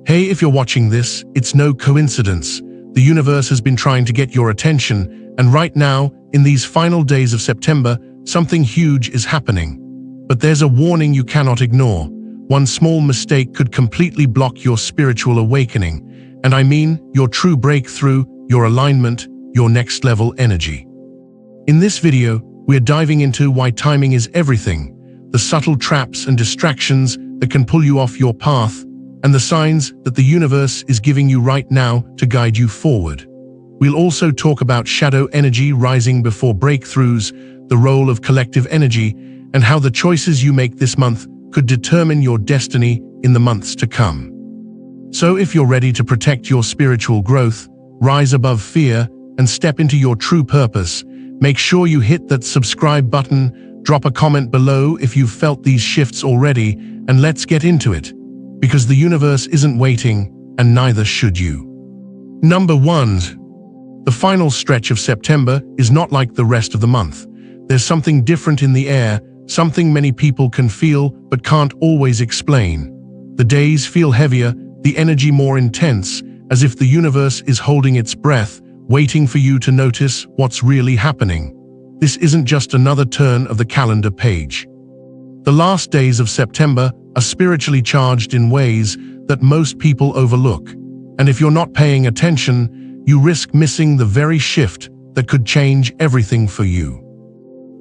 Hey, if you're watching this, it's no coincidence. The universe has been trying to get your attention, and right now, in these final days of September, something huge is happening. But there's a warning you cannot ignore. One small mistake could completely block your spiritual awakening, and I mean your true breakthrough, your alignment, your next-level energy. In this video, we're diving into why timing is everything, the subtle traps and distractions that can pull you off your path, and the signs that the universe is giving you right now to guide you forward. We'll also talk about shadow energy rising before breakthroughs, the role of collective energy, and how the choices you make this month could determine your destiny in the months to come. So if you're ready to protect your spiritual growth, rise above fear, and step into your true purpose, make sure you hit that subscribe button, drop a comment below if you've felt these shifts already, and let's get into it. Because the universe isn't waiting, and neither should you. Number 1. The final stretch of September is not like the rest of the month. There's something different in the air, something many people can feel but can't always explain. The days feel heavier, the energy more intense, as if the universe is holding its breath, waiting for you to notice what's really happening. This isn't just another turn of the calendar page. The last days of September are spiritually charged in ways that most people overlook. And if you're not paying attention, you risk missing the very shift that could change everything for you.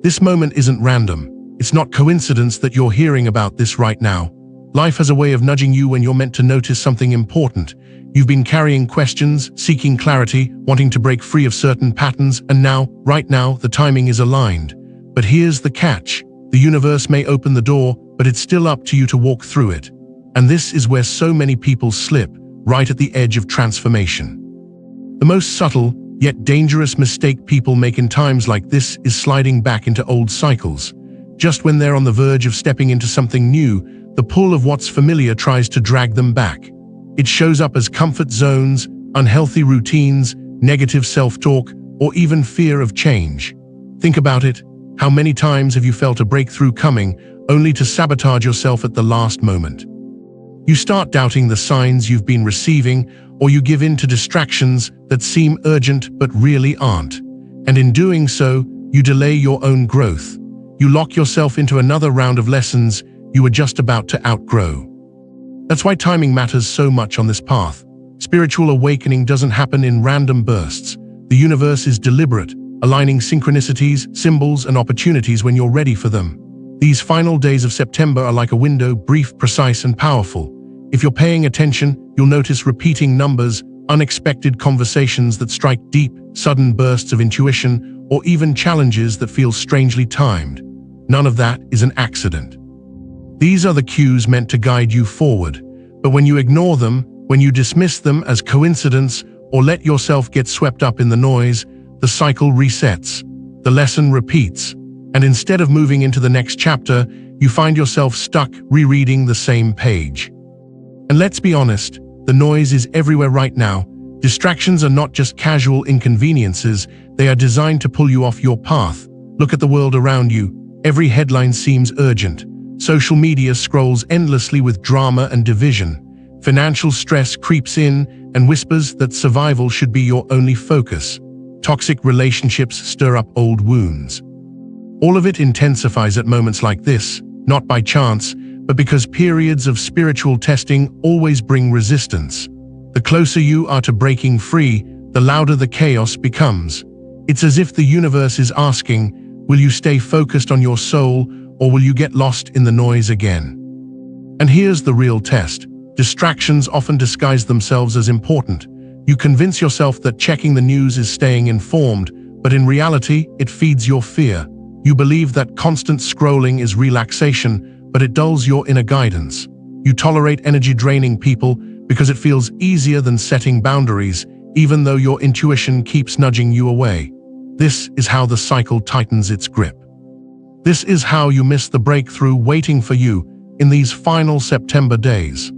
This moment isn't random. It's not coincidence that you're hearing about this right now. Life has a way of nudging you when you're meant to notice something important. You've been carrying questions, seeking clarity, wanting to break free of certain patterns, and right now, the timing is aligned. But here's the catch. The universe may open the door, but it's still up to you to walk through it. And this is where so many people slip, right at the edge of transformation. The most subtle, yet dangerous mistake people make in times like this is sliding back into old cycles. Just when they're on the verge of stepping into something new, the pull of what's familiar tries to drag them back. It shows up as comfort zones, unhealthy routines, negative self-talk, or even fear of change. Think about it. How many times have you felt a breakthrough coming, only to sabotage yourself at the last moment? You start doubting the signs you've been receiving, or you give in to distractions that seem urgent but really aren't. And in doing so, you delay your own growth. You lock yourself into another round of lessons you were just about to outgrow. That's why timing matters so much on this path. Spiritual awakening doesn't happen in random bursts. The universe is deliberate, aligning synchronicities, symbols, and opportunities when you're ready for them. These final days of September are like a window, brief, precise, and powerful. If you're paying attention, you'll notice repeating numbers, unexpected conversations that strike deep, sudden bursts of intuition, or even challenges that feel strangely timed. None of that is an accident. These are the cues meant to guide you forward. But when you ignore them, when you dismiss them as coincidence, or let yourself get swept up in the noise, the cycle resets, the lesson repeats, and instead of moving into the next chapter, you find yourself stuck rereading the same page. And let's be honest, the noise is everywhere right now. Distractions are not just casual inconveniences, they are designed to pull you off your path. Look at the world around you. Every headline seems urgent. Social media scrolls endlessly with drama and division. Financial stress creeps in and whispers that survival should be your only focus. Toxic relationships stir up old wounds. All of it intensifies at moments like this, not by chance, but because periods of spiritual testing always bring resistance. The closer you are to breaking free, the louder the chaos becomes. It's as if the universe is asking, will you stay focused on your soul, or will you get lost in the noise again? And here's the real test. Distractions often disguise themselves as important. You convince yourself that checking the news is staying informed, but in reality, it feeds your fear. You believe that constant scrolling is relaxation, but it dulls your inner guidance. You tolerate energy-draining people because it feels easier than setting boundaries, even though your intuition keeps nudging you away. This is how the cycle tightens its grip. This is how you miss the breakthrough waiting for you in these final September days.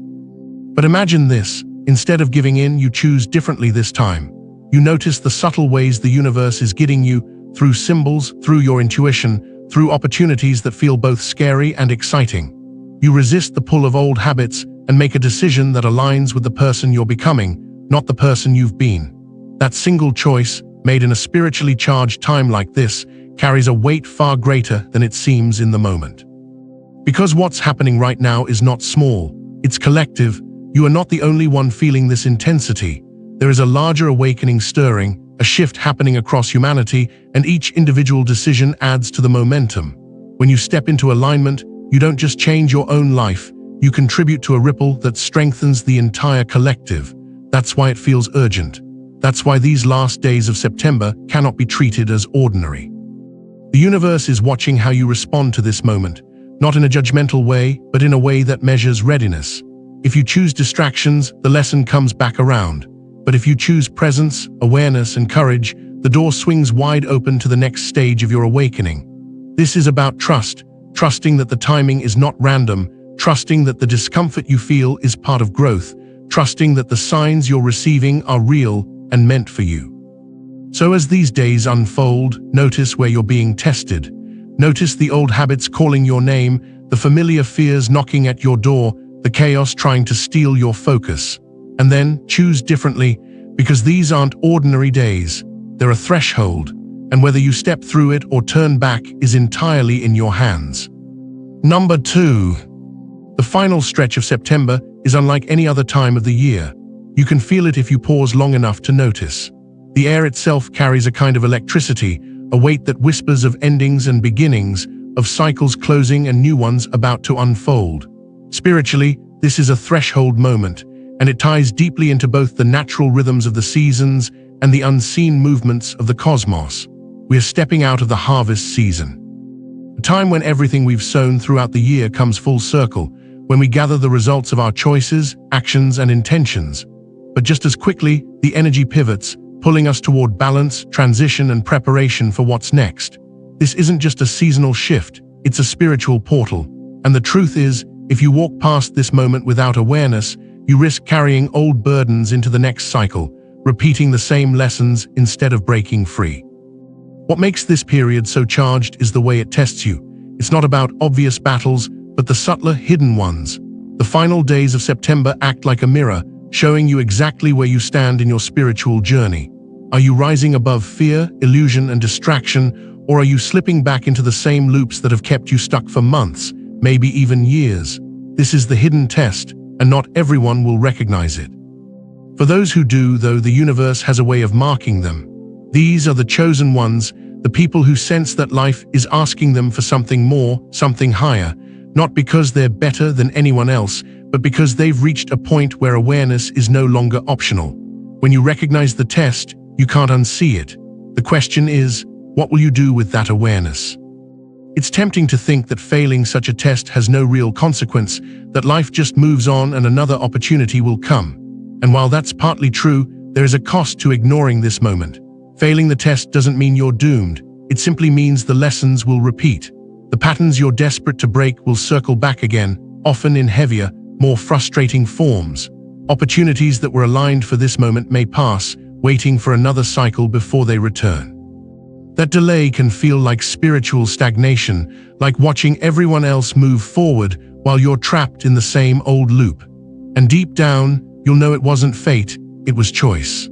But imagine this. Instead of giving in, you choose differently this time. You notice the subtle ways the universe is guiding you, through symbols, through your intuition, through opportunities that feel both scary and exciting. You resist the pull of old habits, and make a decision that aligns with the person you're becoming, not the person you've been. That single choice, made in a spiritually charged time like this, carries a weight far greater than it seems in the moment. Because what's happening right now is not small, it's collective. You are not the only one feeling this intensity. There is a larger awakening stirring, a shift happening across humanity, and each individual decision adds to the momentum. When you step into alignment, you don't just change your own life, you contribute to a ripple that strengthens the entire collective. That's why it feels urgent. That's why these last days of September cannot be treated as ordinary. The universe is watching how you respond to this moment, not in a judgmental way, but in a way that measures readiness. If you choose distractions, the lesson comes back around. But if you choose presence, awareness, and courage, the door swings wide open to the next stage of your awakening. This is about trust, trusting that the timing is not random, trusting that the discomfort you feel is part of growth, trusting that the signs you're receiving are real and meant for you. So as these days unfold, notice where you're being tested. Notice the old habits calling your name, the familiar fears knocking at your door, the chaos trying to steal your focus. And then choose differently, because these aren't ordinary days. They're a threshold, and whether you step through it or turn back is entirely in your hands. Number 2. The final stretch of September is unlike any other time of the year. You can feel it if you pause long enough to notice. The air itself carries a kind of electricity, a weight that whispers of endings and beginnings, of cycles closing and new ones about to unfold. Spiritually, this is a threshold moment, and it ties deeply into both the natural rhythms of the seasons and the unseen movements of the cosmos. We are stepping out of the harvest season, a time when everything we've sown throughout the year comes full circle, when we gather the results of our choices, actions, and intentions. But just as quickly, the energy pivots, pulling us toward balance, transition, and preparation for what's next. This isn't just a seasonal shift, it's a spiritual portal. And the truth is, if you walk past this moment without awareness, you risk carrying old burdens into the next cycle, repeating the same lessons instead of breaking free. What makes this period so charged is the way it tests you. It's not about obvious battles, but the subtler, hidden ones. The final days of September act like a mirror, showing you exactly where you stand in your spiritual journey. Are you rising above fear, illusion, and distraction, or are you slipping back into the same loops that have kept you stuck for months, maybe even years? This is the hidden test, and not everyone will recognize it. For those who do, though, the universe has a way of marking them. These are the chosen ones, the people who sense that life is asking them for something more, something higher, not because they're better than anyone else, but because they've reached a point where awareness is no longer optional. When you recognize the test, you can't unsee it. The question is, what will you do with that awareness? It's tempting to think that failing such a test has no real consequence, that life just moves on and another opportunity will come. And while that's partly true, there is a cost to ignoring this moment. Failing the test doesn't mean you're doomed. It simply means the lessons will repeat. The patterns you're desperate to break will circle back again, often in heavier, more frustrating forms. Opportunities that were aligned for this moment may pass, waiting for another cycle before they return. That delay can feel like spiritual stagnation, like watching everyone else move forward while you're trapped in the same old loop. And deep down, you'll know it wasn't fate, it was choice.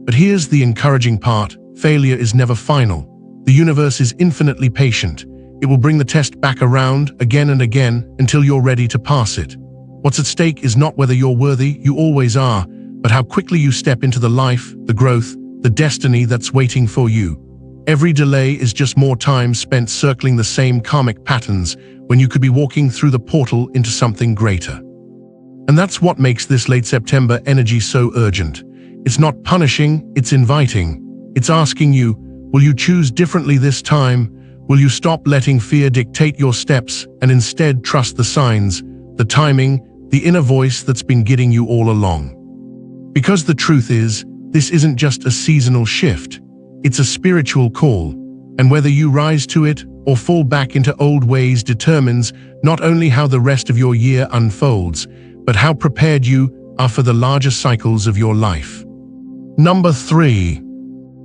But here's the encouraging part: failure is never final. The universe is infinitely patient. It will bring the test back around again and again until you're ready to pass it. What's at stake is not whether you're worthy, you always are, but how quickly you step into the life, the growth, the destiny that's waiting for you. Every delay is just more time spent circling the same karmic patterns when you could be walking through the portal into something greater. And that's what makes this late September energy so urgent. It's not punishing, it's inviting. It's asking you, will you choose differently this time? Will you stop letting fear dictate your steps and instead trust the signs, the timing, the inner voice that's been guiding you all along? Because the truth is, this isn't just a seasonal shift. It's a spiritual call, and whether you rise to it or fall back into old ways determines not only how the rest of your year unfolds, but how prepared you are for the larger cycles of your life. Number 3.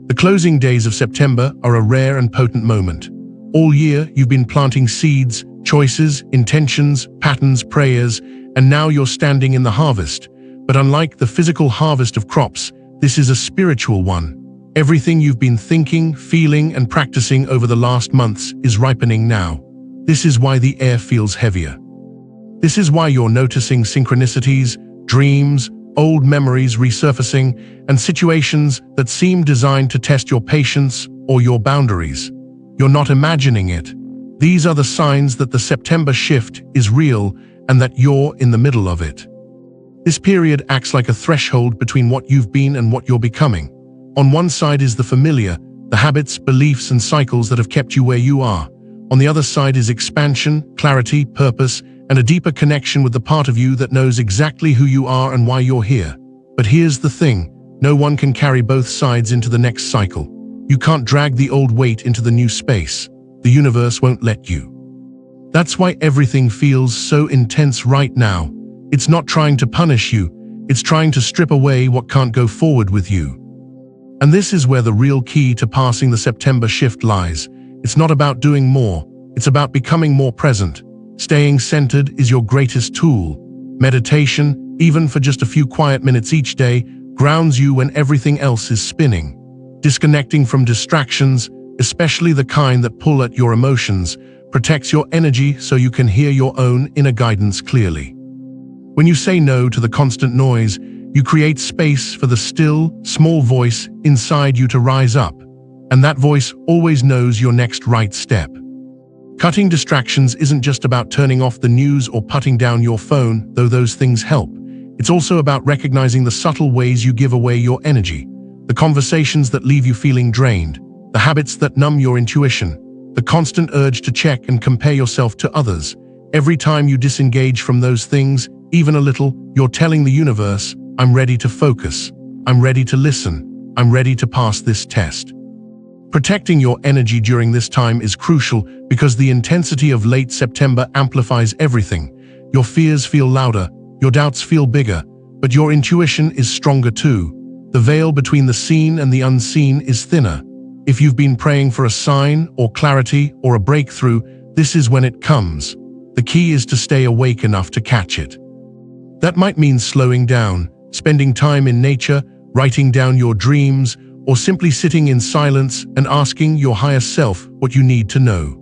The closing days of September are a rare and potent moment. All year, you've been planting seeds, choices, intentions, patterns, prayers, and now you're standing in the harvest. But unlike the physical harvest of crops, this is a spiritual one. Everything you've been thinking, feeling, and practicing over the last months is ripening now. This is why the air feels heavier. This is why you're noticing synchronicities, dreams, old memories resurfacing, and situations that seem designed to test your patience or your boundaries. You're not imagining it. These are the signs that the September shift is real and that you're in the middle of it. This period acts like a threshold between what you've been and what you're becoming. On one side is the familiar, the habits, beliefs, and cycles that have kept you where you are. On the other side is expansion, clarity, purpose, and a deeper connection with the part of you that knows exactly who you are and why you're here. But here's the thing, no one can carry both sides into the next cycle. You can't drag the old weight into the new space. The universe won't let you. That's why everything feels so intense right now. It's not trying to punish you, it's trying to strip away what can't go forward with you. And this is where the real key to passing the September shift lies. It's not about doing more, it's about becoming more present. Staying centered is your greatest tool. Meditation, even for just a few quiet minutes each day, grounds you when everything else is spinning. Disconnecting from distractions, especially the kind that pull at your emotions, protects your energy so you can hear your own inner guidance clearly. When you say no to the constant noise, you create space for the still, small voice inside you to rise up. And that voice always knows your next right step. Cutting distractions isn't just about turning off the news or putting down your phone, though those things help. It's also about recognizing the subtle ways you give away your energy. The conversations that leave you feeling drained, the habits that numb your intuition, the constant urge to check and compare yourself to others. Every time you disengage from those things, even a little, you're telling the universe, I'm ready to focus, I'm ready to listen, I'm ready to pass this test. Protecting your energy during this time is crucial because the intensity of late September amplifies everything. Your fears feel louder, your doubts feel bigger, but your intuition is stronger too. The veil between the seen and the unseen is thinner. If you've been praying for a sign or clarity or a breakthrough, this is when it comes. The key is to stay awake enough to catch it. That might mean slowing down, spending time in nature, writing down your dreams, or simply sitting in silence and asking your higher self what you need to know.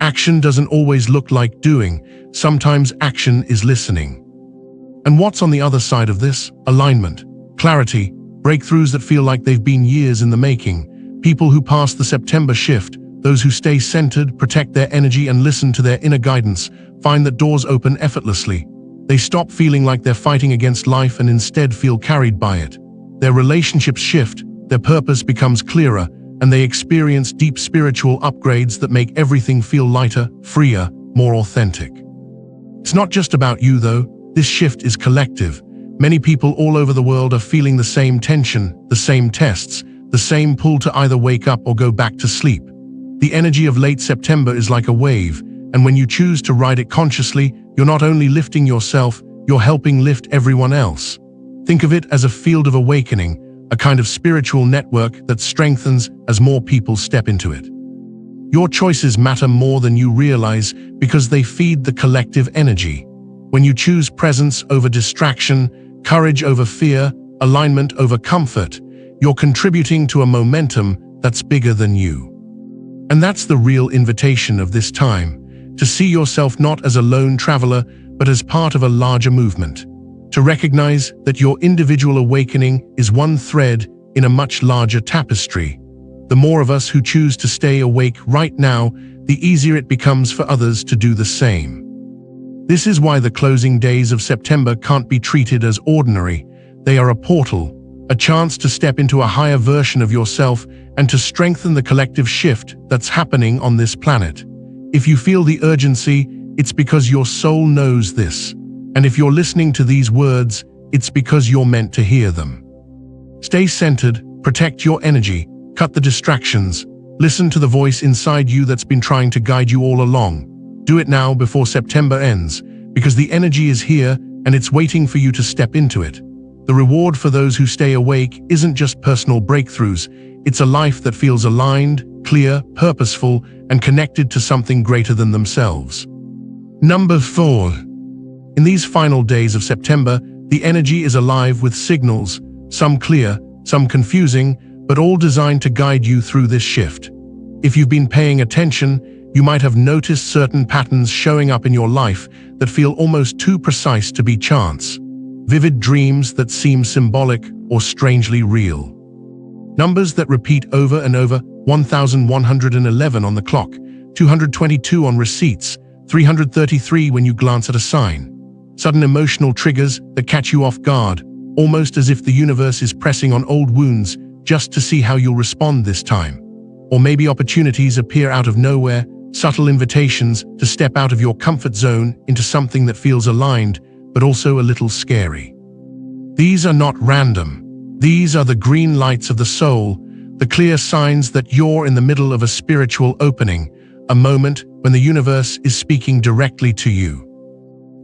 Action doesn't always look like doing. Sometimes action is listening. And what's on the other side of this? Alignment, clarity, breakthroughs that feel like they've been years in the making. People who pass the September shift, those who stay centered, protect their energy, and listen to their inner guidance, find that doors open effortlessly. They stop feeling like they're fighting against life and instead feel carried by it. Their relationships shift, their purpose becomes clearer, and they experience deep spiritual upgrades that make everything feel lighter, freer, more authentic. It's not just about you though, this shift is collective. Many people all over the world are feeling the same tension, the same tests, the same pull to either wake up or go back to sleep. The energy of late September is like a wave, and when you choose to ride it consciously, you're not only lifting yourself, you're helping lift everyone else. Think of it as a field of awakening, a kind of spiritual network that strengthens as more people step into it. Your choices matter more than you realize because they feed the collective energy. When you choose presence over distraction, courage over fear, alignment over comfort, you're contributing to a momentum that's bigger than you. And that's the real invitation of this time, to see yourself not as a lone traveler, but as part of a larger movement. To recognize that your individual awakening is one thread in a much larger tapestry. The more of us who choose to stay awake right now, the easier it becomes for others to do the same. This is why the closing days of September can't be treated as ordinary. They are a portal, a chance to step into a higher version of yourself and to strengthen the collective shift that's happening on this planet. If you feel the urgency, it's because your soul knows this. And if you're listening to these words, it's because you're meant to hear them. Stay centered, protect your energy, cut the distractions, listen to the voice inside you that's been trying to guide you all along. Do it now before September ends, because the energy is here and it's waiting for you to step into it. The reward for those who stay awake isn't just personal breakthroughs, it's a life that feels aligned, clear, purposeful, and connected to something greater than themselves. Number 4. In these final days of September, the energy is alive with signals, some clear, some confusing, but all designed to guide you through this shift. If you've been paying attention, you might have noticed certain patterns showing up in your life that feel almost too precise to be chance. Vivid dreams that seem symbolic or strangely real. Numbers that repeat over and over: 1111 on the clock, 222 on receipts, 333 when you glance at a sign. Sudden emotional triggers that catch you off guard, almost as if the universe is pressing on old wounds just to see how you'll respond this time. Or maybe opportunities appear out of nowhere, subtle invitations to step out of your comfort zone into something that feels aligned, but also a little scary. These are not random. These are the green lights of the soul, the clear signs that you're in the middle of a spiritual opening, a moment when the universe is speaking directly to you.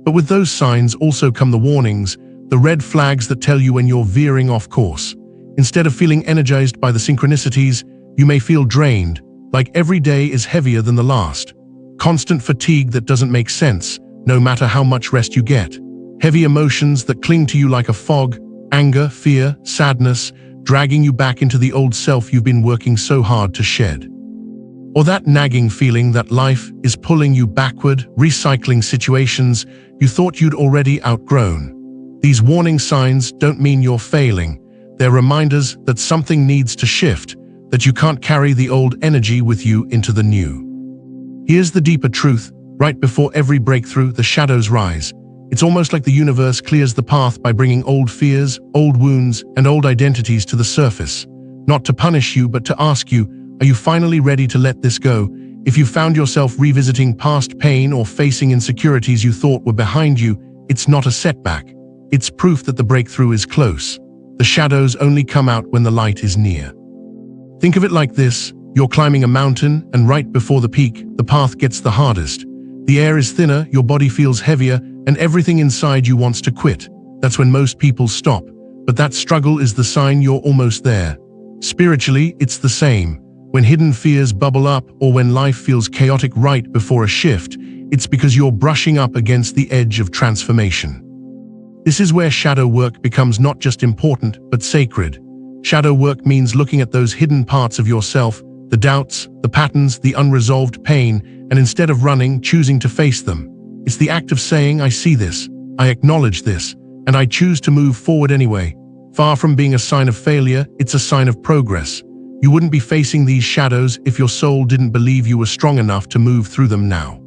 But with those signs also come the warnings, the red flags that tell you when you're veering off course. Instead of feeling energized by the synchronicities, you may feel drained, like every day is heavier than the last. Constant fatigue that doesn't make sense, no matter how much rest you get. Heavy emotions that cling to you like a fog, anger, fear, sadness, dragging you back into the old self you've been working so hard to shed. Or that nagging feeling that life is pulling you backward, recycling situations you thought you'd already outgrown. These warning signs don't mean you're failing. They're reminders that something needs to shift, that you can't carry the old energy with you into the new. Here's the deeper truth: right before every breakthrough, the shadows rise. It's almost like the universe clears the path by bringing old fears, old wounds, and old identities to the surface. Not to punish you, but to ask you, are you finally ready to let this go? If you found yourself revisiting past pain or facing insecurities you thought were behind you, it's not a setback. It's proof that the breakthrough is close. The shadows only come out when the light is near. Think of it like this: you're climbing a mountain, and right before the peak, the path gets the hardest. The air is thinner, your body feels heavier, and everything inside you wants to quit. That's when most people stop. But that struggle is the sign you're almost there. Spiritually, it's the same. When hidden fears bubble up, or when life feels chaotic right before a shift, it's because you're brushing up against the edge of transformation. This is where shadow work becomes not just important, but sacred. Shadow work means looking at those hidden parts of yourself, the doubts, the patterns, the unresolved pain, and instead of running, choosing to face them. It's the act of saying, I see this, I acknowledge this, and I choose to move forward anyway. Far from being a sign of failure, it's a sign of progress. You wouldn't be facing these shadows if your soul didn't believe you were strong enough to move through them now.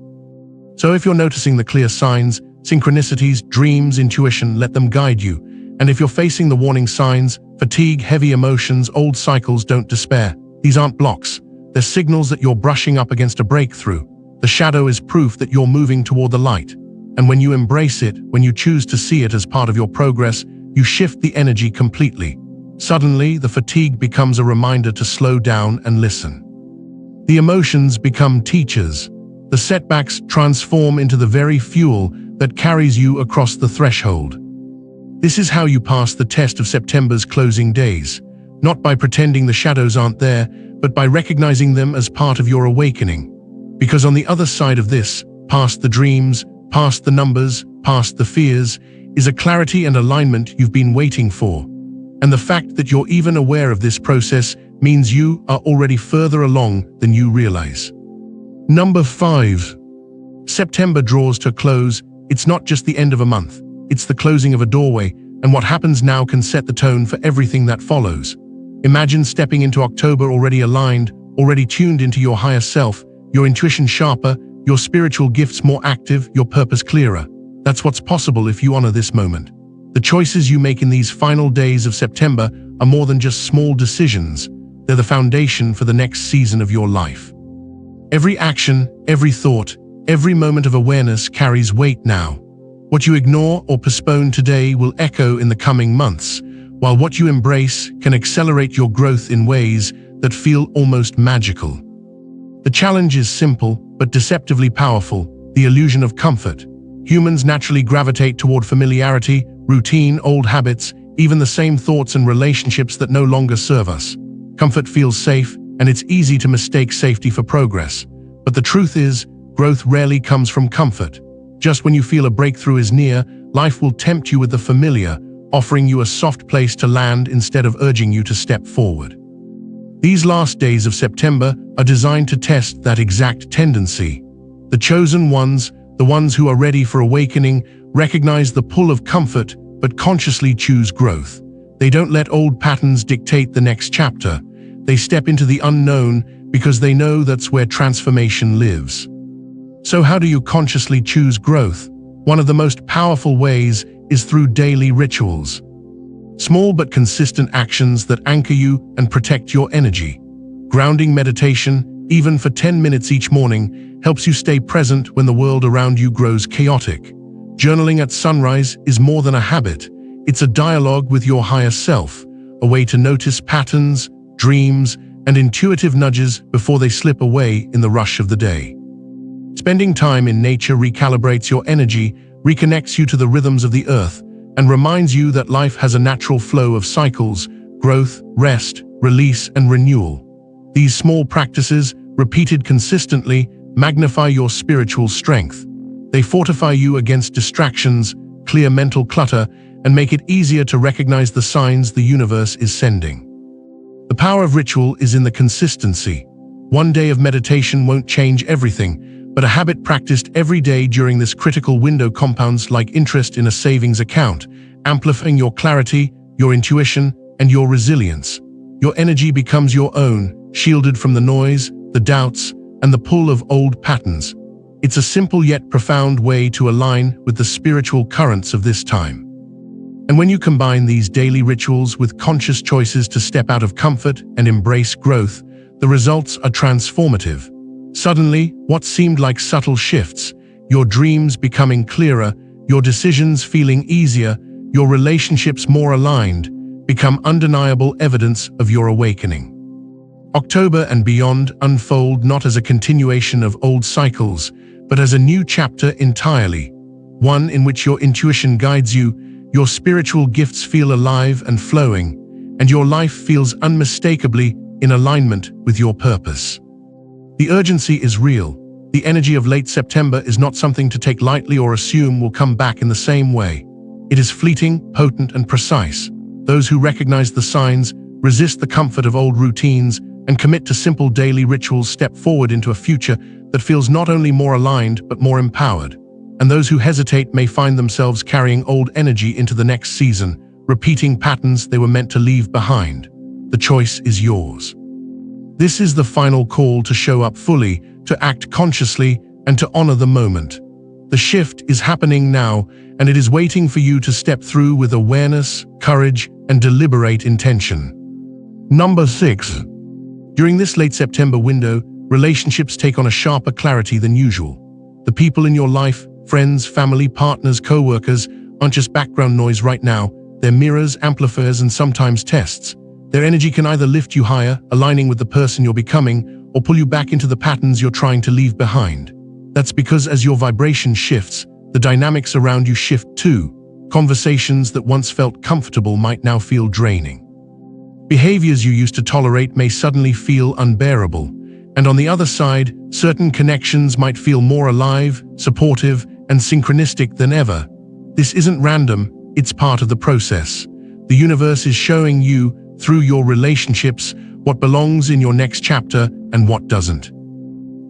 So if you're noticing the clear signs, synchronicities, dreams, intuition, let them guide you. And if you're facing the warning signs, fatigue, heavy emotions, old cycles, don't despair. These aren't blocks. They're signals that you're brushing up against a breakthrough. The shadow is proof that you're moving toward the light. And when you embrace it, when you choose to see it as part of your progress, you shift the energy completely. Suddenly, the fatigue becomes a reminder to slow down and listen. The emotions become teachers. The setbacks transform into the very fuel that carries you across the threshold. This is how you pass the test of September's closing days. Not by pretending the shadows aren't there, but by recognizing them as part of your awakening. Because on the other side of this, past the dreams, past the numbers, past the fears, is a clarity and alignment you've been waiting for. And the fact that you're even aware of this process means you are already further along than you realize. Number 5. September draws to a close. It's not just the end of a month. It's the closing of a doorway, and what happens now can set the tone for everything that follows. Imagine stepping into October already aligned, already tuned into your higher self, your intuition sharper, your spiritual gifts more active, your purpose clearer. That's what's possible if you honor this moment. The choices you make in these final days of September are more than just small decisions. They're the foundation for the next season of your life. Every action, every thought, every moment of awareness carries weight now. What you ignore or postpone today will echo in the coming months, while what you embrace can accelerate your growth in ways that feel almost magical. The challenge is simple, but deceptively powerful: the illusion of comfort. Humans naturally gravitate toward familiarity, routine, old habits, even the same thoughts and relationships that no longer serve us. Comfort feels safe, and it's easy to mistake safety for progress. But the truth is, growth rarely comes from comfort. Just when you feel a breakthrough is near, life will tempt you with the familiar, offering you a soft place to land instead of urging you to step forward. These last days of September are designed to test that exact tendency. The chosen ones, the ones who are ready for awakening, recognize the pull of comfort but consciously choose growth. They don't let old patterns dictate the next chapter. They step into the unknown because they know that's where transformation lives. So how do you consciously choose growth? One of the most powerful ways is through daily rituals. Small but consistent actions that anchor you and protect your energy. Grounding meditation, even for 10 minutes each morning, helps you stay present when the world around you grows chaotic. Journaling at sunrise is more than a habit. It's a dialogue with your higher self, a way to notice patterns, dreams, and intuitive nudges before they slip away in the rush of the day. Spending time in nature recalibrates your energy, reconnects you to the rhythms of the earth, and reminds you that life has a natural flow of cycles: growth, rest, release, and renewal. These small practices, repeated consistently, magnify your spiritual strength. They fortify you against distractions, clear mental clutter, and make it easier to recognize the signs the universe is sending. The power of ritual is in the consistency. One day of meditation won't change everything, but a habit practiced every day during this critical window compounds like interest in a savings account, amplifying your clarity, your intuition, and your resilience. Your energy becomes your own, shielded from the noise, the doubts, and the pull of old patterns. It's a simple yet profound way to align with the spiritual currents of this time. And when you combine these daily rituals with conscious choices to step out of comfort and embrace growth, the results are transformative. Suddenly, what seemed like subtle shifts, your dreams becoming clearer, your decisions feeling easier, your relationships more aligned, become undeniable evidence of your awakening. October and beyond unfold not as a continuation of old cycles, but as a new chapter entirely, one in which your intuition guides you, your spiritual gifts feel alive and flowing, and your life feels unmistakably in alignment with your purpose. The urgency is real. The energy of late September is not something to take lightly or assume will come back in the same way. It is fleeting, potent, and precise. Those who recognize the signs, resist the comfort of old routines, and commit to simple daily rituals step forward into a future that feels not only more aligned but more empowered. And those who hesitate may find themselves carrying old energy into the next season, repeating patterns they were meant to leave behind. The choice is yours. This is the final call to show up fully, to act consciously, and to honor the moment. The shift is happening now, and it is waiting for you to step through with awareness, courage, and deliberate intention. Number 6. During this late September window, relationships take on a sharper clarity than usual. The people in your life, friends, family, partners, co-workers, aren't just background noise right now. They're mirrors, amplifiers, and sometimes tests. Their energy can either lift you higher, aligning with the person you're becoming, or pull you back into the patterns you're trying to leave behind. That's because as your vibration shifts, the dynamics around you shift too. Conversations that once felt comfortable might now feel draining. Behaviors you used to tolerate may suddenly feel unbearable. And on the other side, certain connections might feel more alive, supportive, and synchronistic than ever. This isn't random, it's part of the process. The universe is showing you, through your relationships, what belongs in your next chapter and what doesn't.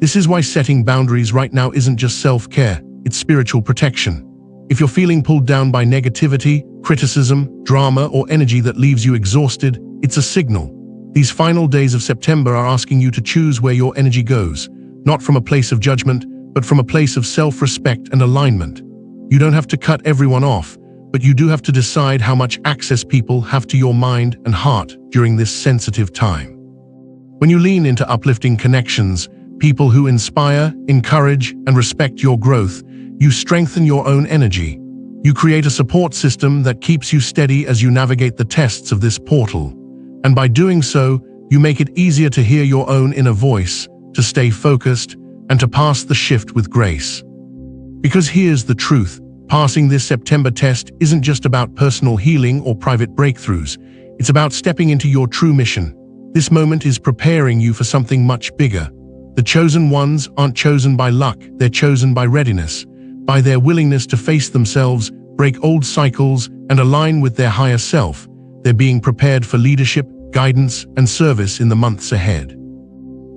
This is why setting boundaries right now isn't just self-care, it's spiritual protection. If you're feeling pulled down by negativity, criticism, drama, or energy that leaves you exhausted, it's a signal. These final days of September are asking you to choose where your energy goes, not from a place of judgment, but from a place of self-respect and alignment. You don't have to cut everyone off, but you do have to decide how much access people have to your mind and heart during this sensitive time. When you lean into uplifting connections, people who inspire, encourage, and respect your growth, you strengthen your own energy. You create a support system that keeps you steady as you navigate the tests of this portal. And by doing so, you make it easier to hear your own inner voice, to stay focused, and to pass the shift with grace. Because here's the truth, passing this September test isn't just about personal healing or private breakthroughs. It's about stepping into your true mission. This moment is preparing you for something much bigger. The chosen ones aren't chosen by luck, they're chosen by readiness. by their willingness to face themselves, break old cycles, and align with their higher self. They're being prepared for leadership, guidance, and service in the months ahead.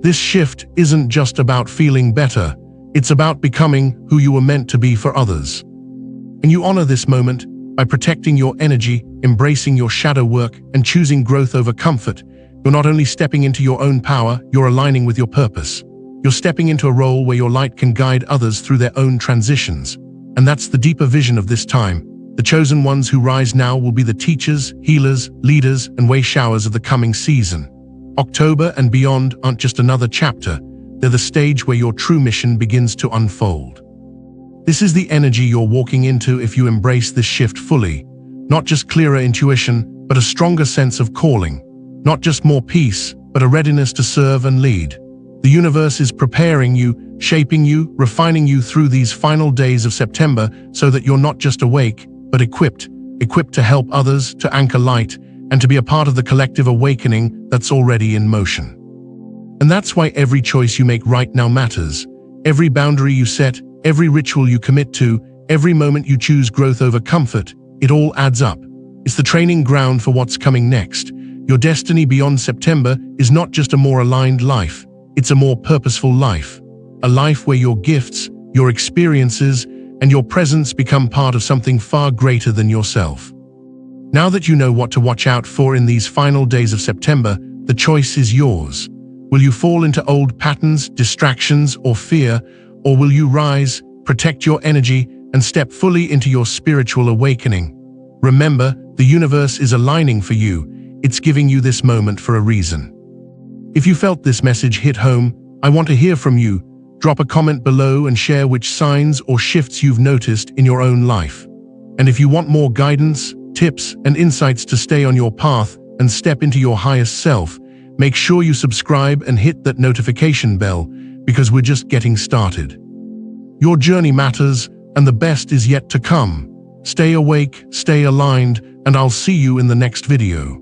This shift isn't just about feeling better, it's about becoming who you were meant to be for others. And you honor this moment by protecting your energy, embracing your shadow work, and choosing growth over comfort. You're not only stepping into your own power, you're aligning with your purpose. You're stepping into a role where your light can guide others through their own transitions. And that's the deeper vision of this time. The chosen ones who rise now will be the teachers, healers, leaders, and way showers of the coming season. October and beyond aren't just another chapter, they're the stage where your true mission begins to unfold. This is the energy you're walking into if you embrace this shift fully. Not just clearer intuition, but a stronger sense of calling. Not just more peace, but a readiness to serve and lead. The universe is preparing you, shaping you, refining you through these final days of September so that you're not just awake, but equipped to help others, to anchor light, and to be a part of the collective awakening that's already in motion. And that's why every choice you make right now matters. Every boundary you set, every ritual you commit to, every moment you choose growth over comfort, it all adds up. It's the training ground for what's coming next. Your destiny beyond September is not just a more aligned life, it's a more purposeful life. A life where your gifts, your experiences, and your presence become part of something far greater than yourself. Now that you know what to watch out for in these final days of September, the choice is yours. Will you fall into old patterns, distractions, or fear, or will you rise, protect your energy, and step fully into your spiritual awakening? Remember, the universe is aligning for you. It's giving you this moment for a reason. If you felt this message hit home, I want to hear from you. Drop a comment below and share which signs or shifts you've noticed in your own life. And if you want more guidance, tips, and insights to stay on your path and step into your highest self, make sure you subscribe and hit that notification bell, because we're just getting started. Your journey matters, and the best is yet to come. Stay awake, stay aligned, and I'll see you in the next video.